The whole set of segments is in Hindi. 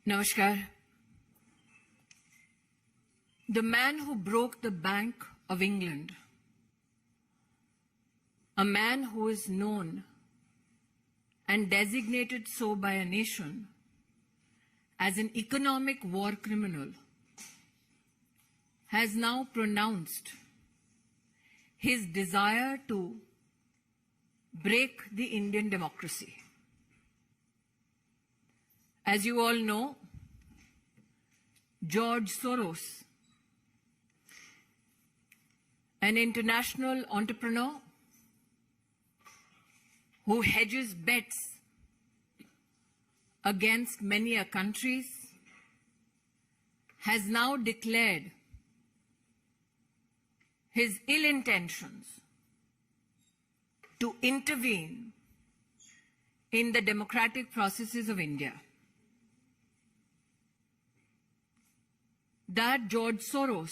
Namaskar. The man who broke the Bank of England, a man who is known and designated so by a nation as an economic war criminal, has now pronounced his desire to break the Indian democracy. As you all know, George Soros, an international entrepreneur who hedges bets against many countries, has now declared his ill intentions to intervene in the democratic processes of India. That George Soros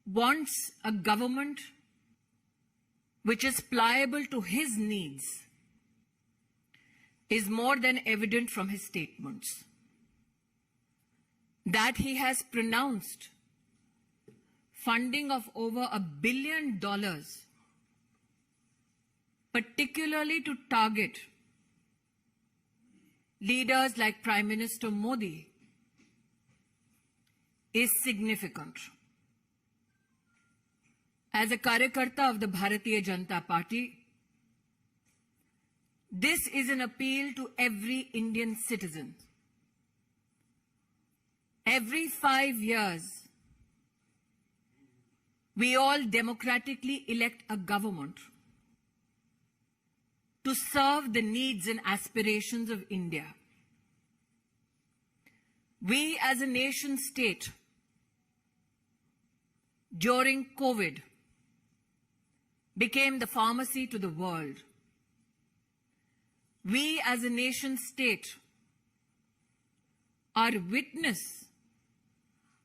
wants a government which is pliable to his needs is more than evident from his statements. That he has pronounced funding of over $1 billion, particularly to target leaders like Prime Minister Modi, is significant. As a Karyakarta of the Bharatiya Janata Party, this is an appeal to every Indian citizen. Every 5 years, we all democratically elect a government to serve the needs and aspirations of India. We as a nation state, during COVID, became the pharmacy to the world. We as a nation state are witness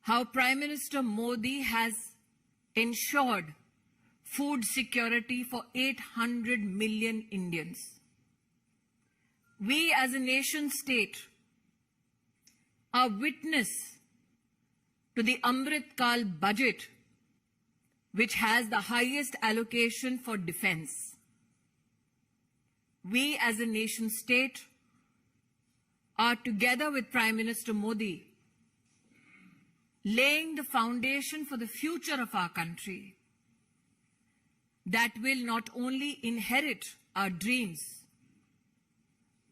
how Prime Minister Modi has ensured food security for 800 million Indians. We as a nation state are witness to the Amrit Kal budget, which has the highest allocation for defense. We as a nation state are, together with Prime Minister Modi, laying the foundation for the future of our country that will not only inherit our dreams,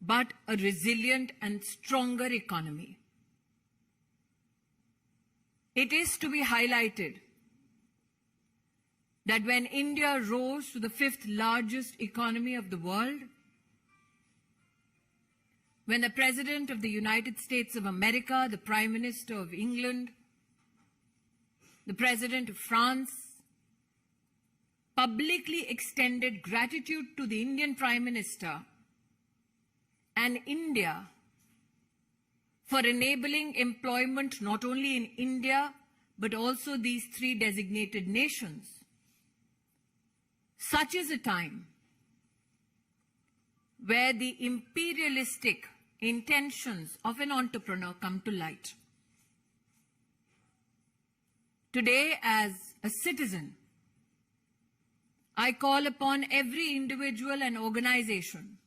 but a resilient and stronger economy. It is to be highlighted that when India rose to the 5th largest economy of the world, when the President of the United States of America, the Prime Minister of England, the President of France, publicly extended gratitude to the Indian Prime Minister and India for enabling employment not only in India, but also these 3 designated nations. Such is a time where the imperialistic intentions of an entrepreneur come to light. Today, as a citizen, I call upon every individual and organization,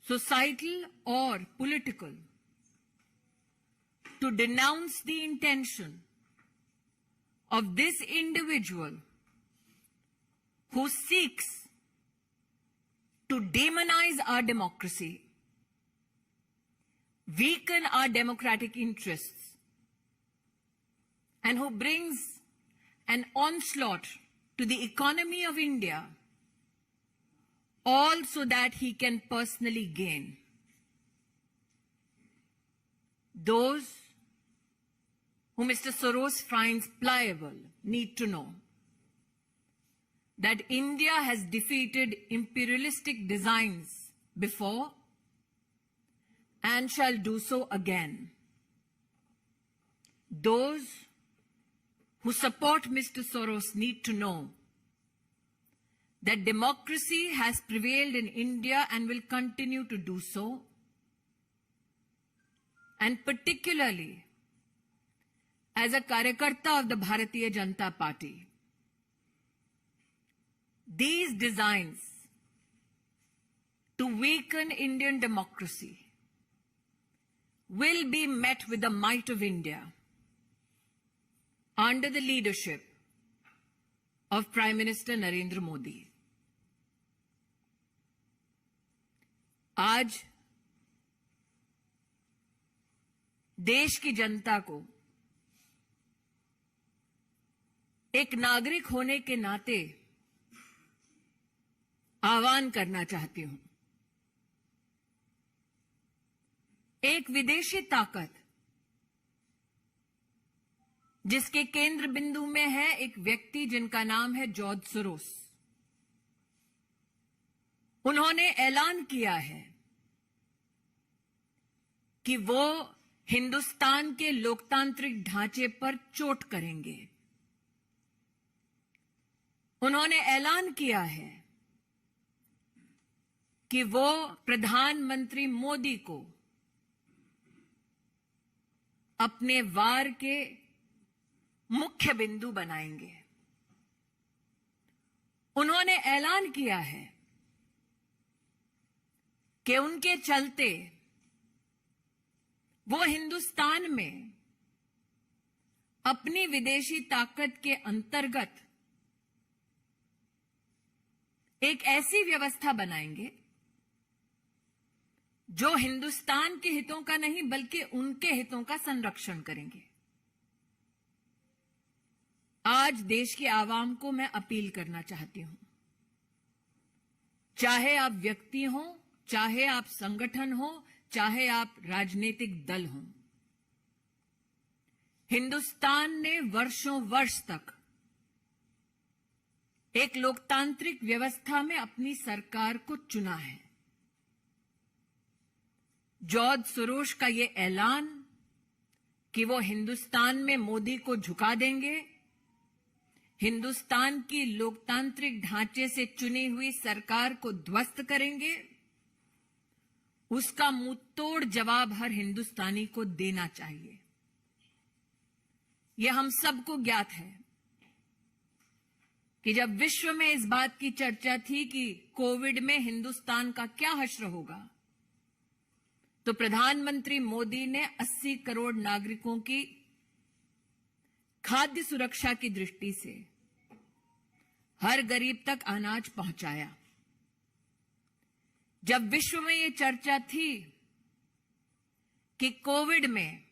societal or political, to denounce the intention of this individual who seeks to demonize our democracy, weaken our democratic interests, and who brings an onslaught to the economy of India, all so that he can personally gain. Those who Mr. Soros finds pliable need to know that India has defeated imperialistic designs before and shall do so again. Those who support Mr. Soros need to know that democracy has prevailed in India and will continue to do so, and particularly as a Karyakarta of the Bharatiya Janata Party, these designs to weaken Indian democracy will be met with the might of India under the leadership of Prime Minister Narendra Modi. आज देश की जनता को एक नागरिक होने के नाते आह्वान करना चाहती हूं। एक विदेशी ताकत जिसके केंद्र बिंदु में है एक व्यक्ति जिनका नाम है जॉर्ज सोरोस। उन्होंने ऐलान किया है कि वो हिंदुस्तान के लोकतांत्रिक ढांचे पर चोट करेंगे। उन्होंने ऐलान किया है कि वो प्रधानमंत्री मोदी को अपने वार के मुख्य बिंदु बनाएंगे। उन्होंने ऐलान किया है कि उनके चलते वो हिंदुस्तान में अपनी विदेशी ताकत के अंतर्गत एक ऐसी व्यवस्था बनाएंगे जो हिंदुस्तान के हितों का नहीं बल्कि उनके हितों का संरक्षण करेंगे। आज देश की आवाम को मैं अपील करना चाहती हूं, चाहे आप व्यक्ति हो, चाहे आप संगठन हो, चाहे आप राजनीतिक दल हो, हिंदुस्तान ने वर्षों वर्ष तक एक लोकतांत्रिक व्यवस्था में अपनी सरकार को चुना है। जॉर्ज सोरोस का ये ऐलान कि वो हिंदुस्तान में मोदी को झुका देंगे, हिंदुस्तान की लोकतांत्रिक ढांचे से चुनी हुई सरकार को ध्वस्त करेंगे, उसका मुंहतोड़ जवाब हर हिंदुस्तानी को देना चाहिए। यह हम सबको ज्ञात है कि जब विश्व में इस बात की चर्चा थी कि कोविड में हिंदुस्तान का क्या हश्र होगा, तो प्रधानमंत्री मोदी ने 80 करोड़ नागरिकों की खाद्य सुरक्षा की दृष्टि से हर गरीब तक अनाज पहुंचाया। जब विश्व में यह चर्चा थी कि कोविड में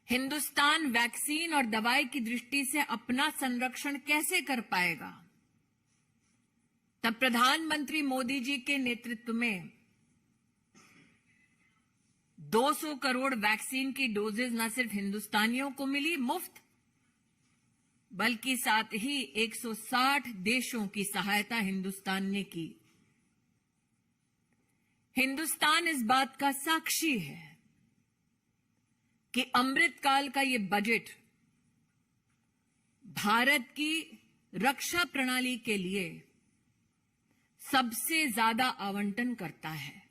हिंदुस्तान वैक्सीन और दवाई की दृष्टि से अपना संरक्षण कैसे कर पाएगा, तब प्रधानमंत्री मोदी जी के नेतृत्व में 200 करोड़ वैक्सीन की डोजेज न सिर्फ हिंदुस्तानियों को मिली मुफ्त, बल्कि साथ ही 160 देशों की सहायता हिंदुस्तान ने की। हिंदुस्तान इस बात का साक्षी है कि अमृतकाल का ये बजट भारत की रक्षा प्रणाली के लिए सबसे ज्यादा आवंटन करता है।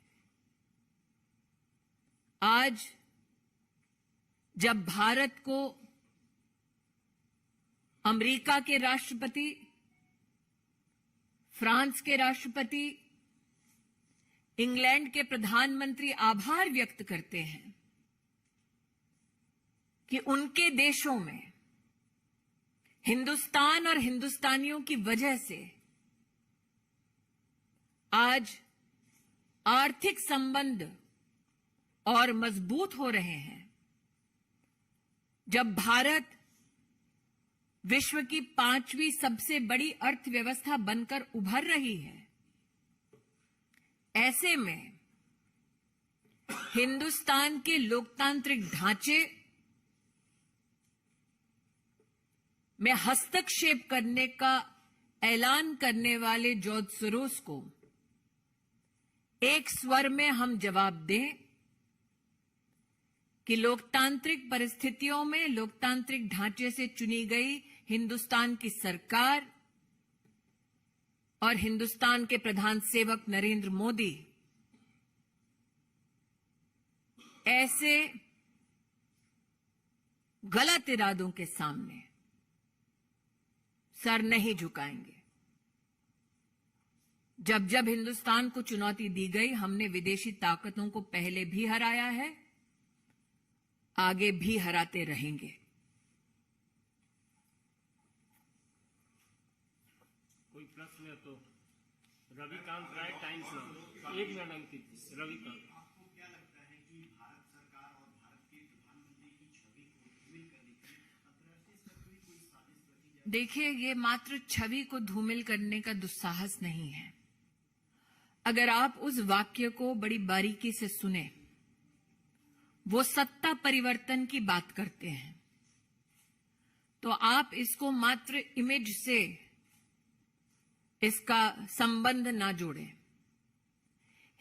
आज जब भारत को अमेरिका के राष्ट्रपति, फ्रांस के राष्ट्रपति, इंग्लैंड के प्रधानमंत्री आभार व्यक्त करते हैं कि उनके देशों में हिंदुस्तान और हिंदुस्तानियों की वजह से आज आर्थिक संबंध और मजबूत हो रहे हैं, जब भारत विश्व की 5वीं सबसे बड़ी अर्थव्यवस्था बनकर उभर रही है, ऐसे में हिंदुस्तान के लोकतांत्रिक ढांचे में हस्तक्षेप करने का ऐलान करने वाले जॉर्ज सोरोस को एक स्वर में हम जवाब दें कि लोकतांत्रिक परिस्थितियों में लोकतांत्रिक ढांचे से चुनी गई हिंदुस्तान की सरकार और हिंदुस्तान के प्रधान सेवक नरेंद्र मोदी ऐसे गलत इरादों के सामने सर नहीं झुकाएंगे। जब जब हिंदुस्तान को चुनौती दी गई, हमने विदेशी ताकतों को पहले भी हराया है, आगे भी हराते रहेंगे। कोई प्रश्न है तो रविकांत राय, टाइम्स नाउ। 1 मिनट अंकित। रविकांत, आपको क्या लगता है कि भारत सरकार और भारत के प्रधानमंत्री की छवि को धूमिल करने के लिए अंतर्राष्ट्रीय स्तर पर कोई साजिश रची जाए? देखिए, ये मात्र छवि को धूमिल करने का दुस्साहस नहीं है। अगर आप उस वाक्य को बड़ी बारीकी से सुने, वो सत्ता परिवर्तन की बात करते हैं, तो आप इसको मात्र इमेज से इसका संबंध ना जोड़ें।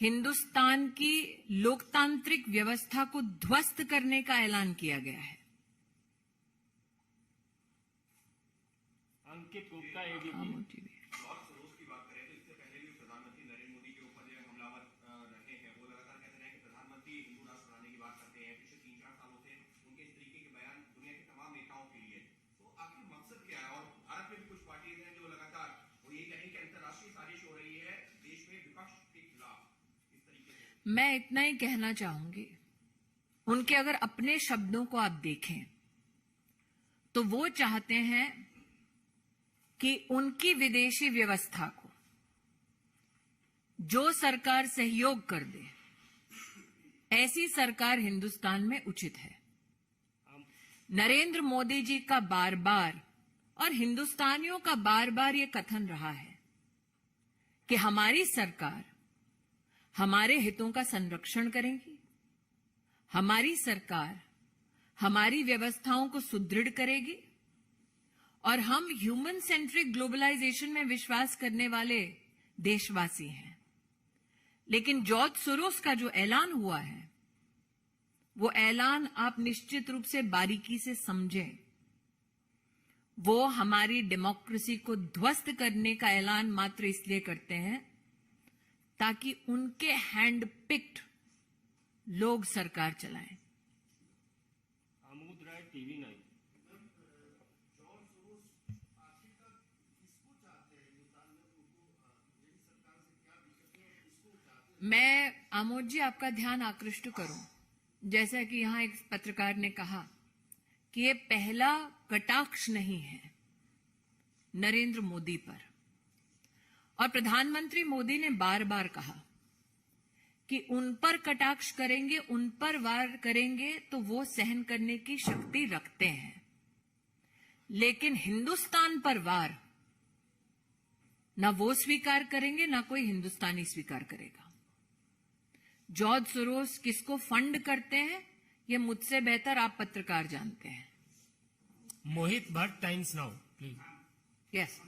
हिंदुस्तान की लोकतांत्रिक व्यवस्था को ध्वस्त करने का ऐलान किया गया है। अंकित गुप्ता, एबीपी। मैं इतना ही कहना चाहूंगी, उनके अगर अपने शब्दों को आप देखें तो वो चाहते हैं कि उनकी विदेशी व्यवस्था को जो सरकार सहयोग कर दे, ऐसी सरकार हिंदुस्तान में उचित है। नरेंद्र मोदी जी का बार बार और हिंदुस्तानियों का बार बार ये कथन रहा है कि हमारी सरकार हमारे हितों का संरक्षण करेगी, हमारी सरकार हमारी व्यवस्थाओं को सुदृढ़ करेगी और हम ह्यूमन सेंट्रिक ग्लोबलाइजेशन में विश्वास करने वाले देशवासी हैं। लेकिन जॉर्ज सोरोस का जो ऐलान हुआ है, वो ऐलान आप निश्चित रूप से बारीकी से समझें। वो हमारी डेमोक्रेसी को ध्वस्त करने का ऐलान मात्र इसलिए करते हैं ताकि उनके हैंड पिक्ड लोग सरकार चलाएं। आमोद राय, टीवी 9। मैं आमोद जी आपका ध्यान आकृष्ट करूं, जैसा कि यहां एक पत्रकार ने कहा कि ये पहला कटाक्ष नहीं है नरेंद्र मोदी पर, और प्रधानमंत्री मोदी ने बार बार कहा कि उन पर कटाक्ष करेंगे, उन पर वार करेंगे तो वो सहन करने की शक्ति रखते हैं, लेकिन हिंदुस्तान पर वार ना वो स्वीकार करेंगे, ना कोई हिंदुस्तानी स्वीकार करेगा। जॉर्ज सोरोस किसको फंड करते हैं, ये मुझसे बेहतर आप पत्रकार जानते हैं। Mohit Bhatt, Times Now, please. Yes.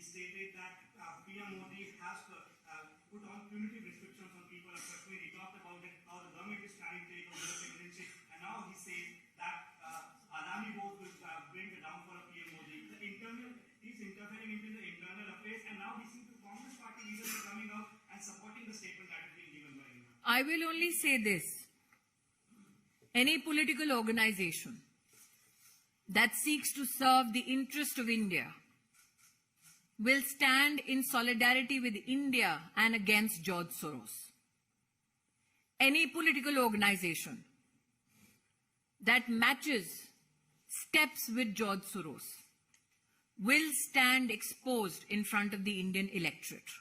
Stated that PM Modi has put on punitive restrictions on people of Kashmir. He talked about it, how the government is trying to take over the citizenship, and now he says that Adani vote will bring the downfall of PM Modi. He's interfering into the internal affairs, and now we see the Congress party leaders are coming out and supporting the statement that is being given by him. I will only say this. Any political organization that seeks to serve the interest of India will stand in solidarity with India and against George Soros. Any political organization that matches steps with George Soros will stand exposed in front of the Indian electorate.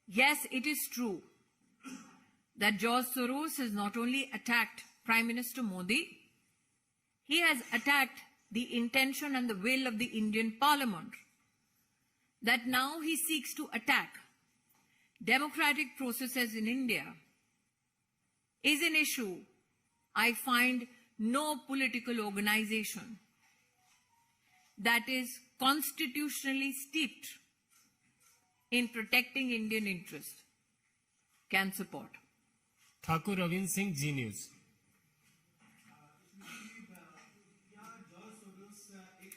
Yes, it is true that George Soros has not only attacked Prime Minister Modi, he has attacked the intention and the will of the Indian Parliament. That now he seeks to attack democratic processes in India is an issue I find no political organization that is constitutionally steeped in protecting Indian interest can support. Thakur Ravindra Singh, Zee News. क्या जॉर्ज सोरोस एक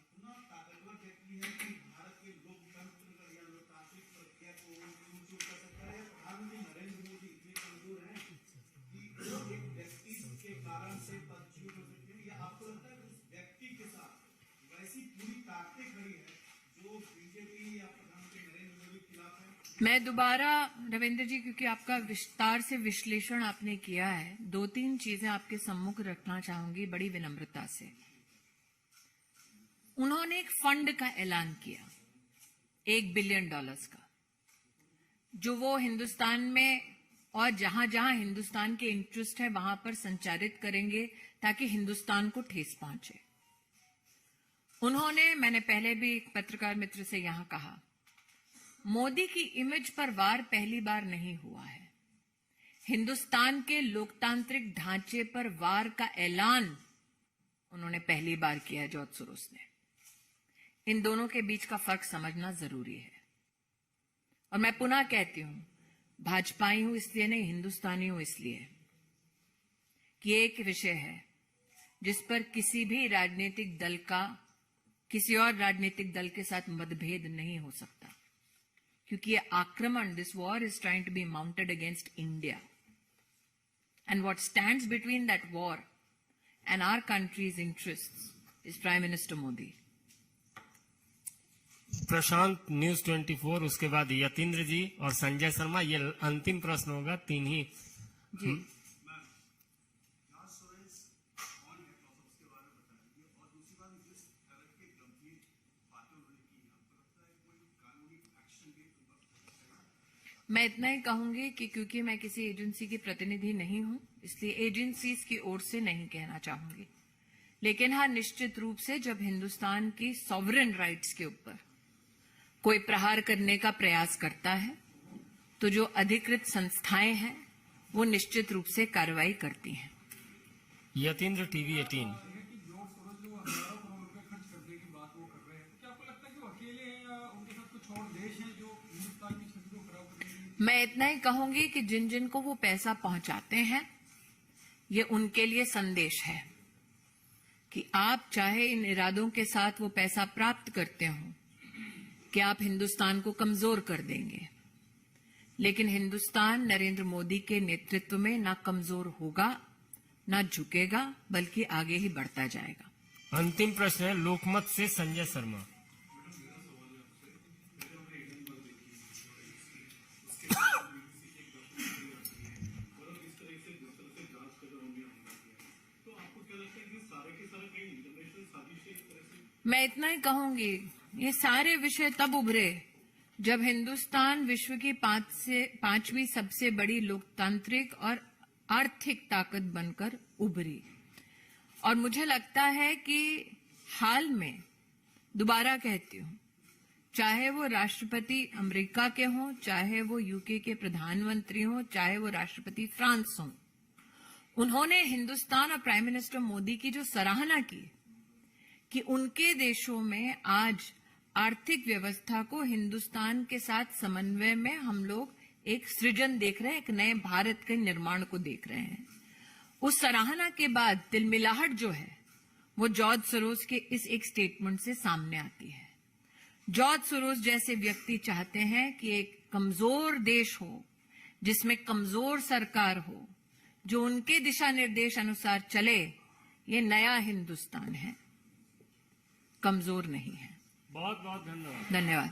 इतना ताकतवर व्यक्ति है कि भारत के लोकतंत्र या लोकतांत्रिक प्रक्रिया को चूर कर सकता है? प्रधानमंत्री नरेंद्र मोदी इतने कमजोर हैं कि वो एक व्यक्ति के कारण से पदच्युत हो सकते हैं, या आपको लगता है कि उस व्यक्ति के साथ वैसी पूरी ताकतें खड़ी है जो बीजेपी या प्रधानमंत्री नरेंद्र मोदी के खिलाफ है? मैं दोबारा रविंद्र जी, क्योंकि आपका विस्तार से विश्लेषण आपने किया है, 2-3 चीजें आपके सम्मुख रखना चाहूंगी बड़ी विनम्रता से। उन्होंने एक फंड का ऐलान किया $1 बिलियन का, जो वो हिंदुस्तान में और जहां जहां हिंदुस्तान के इंटरेस्ट है वहां पर संचारित करेंगे ताकि हिंदुस्तान को ठेस पहुंचे। उन्होंने, मैंने पहले भी एक पत्रकार मित्र से यहां कहा, मोदी की इमेज पर वार पहली बार नहीं हुआ है। हिंदुस्तान के लोकतांत्रिक ढांचे पर वार का ऐलान उन्होंने पहली बार किया है जॉर्ज सोरोस ने। इन दोनों के बीच का फर्क समझना जरूरी है। और मैं पुनः कहती हूं, भाजपाई हूं इसलिए नहीं, हिंदुस्तानी हूं इसलिए कि एक विषय है जिस पर किसी भी राजनीतिक दल का किसी और राजनीतिक दल के साथ मतभेद नहीं हो सकता, क्योंकि ये आक्रमण, this war is trying to be mounted against India, and what stands between that war and our country's interests is prime minister Modi. Prashant, News 24, उसके बाद यतीन्द्र जी और संजय शर्मा। ये अंतिम प्रश्न होगा, 3 ही। जी, मैं इतना ही कहूंगी कि क्योंकि मैं किसी एजेंसी की प्रतिनिधि नहीं हूं, इसलिए एजेंसीज की ओर से नहीं कहना चाहूंगी। लेकिन हाँ, निश्चित रूप से जब हिंदुस्तान की सॉवरेन राइट्स के ऊपर कोई प्रहार करने का प्रयास करता है तो जो अधिकृत संस्थाएं हैं वो निश्चित रूप से कार्रवाई करती हैं। यतीन्द्र, टीवी 18। मैं इतना ही कहूंगी कि जिन जिन को वो पैसा पहुंचाते हैं, ये उनके लिए संदेश है कि आप चाहे इन इरादों के साथ वो पैसा प्राप्त करते हो कि आप हिंदुस्तान को कमजोर कर देंगे, लेकिन हिंदुस्तान नरेंद्र मोदी के नेतृत्व में ना कमजोर होगा ना झुकेगा, बल्कि आगे ही बढ़ता जाएगा। अंतिम प्रश्न है लोकमत से संजय शर्मा। मैं इतना ही कहूंगी, ये सारे विषय तब उभरे जब हिंदुस्तान विश्व की 5वीं सबसे बड़ी लोकतांत्रिक और आर्थिक ताकत बनकर उभरी। और मुझे लगता है कि हाल में, दोबारा कहती हूं, चाहे वो राष्ट्रपति अमेरिका के हों, चाहे वो यूके के प्रधानमंत्री हों, चाहे वो राष्ट्रपति फ्रांस हों, उन्होंने हिंदुस्तान और प्राइम मिनिस्टर मोदी की जो सराहना की कि उनके देशों में आज आर्थिक व्यवस्था को हिंदुस्तान के साथ समन्वय में हम लोग एक सृजन देख रहे हैं, एक नए भारत के निर्माण को देख रहे हैं। उस सराहना के बाद तिलमिलाहट जो है वो जॉर्ज सोरोस के इस एक स्टेटमेंट से सामने आती है। जॉर्ज सोरोस जैसे व्यक्ति चाहते हैं कि एक कमजोर देश हो, जिसमें कमजोर सरकार हो, जो उनके दिशा निर्देश अनुसार चले। ये नया हिंदुस्तान है, कमजोर नहीं है। बहुत बहुत धन्यवाद। धन्यवाद।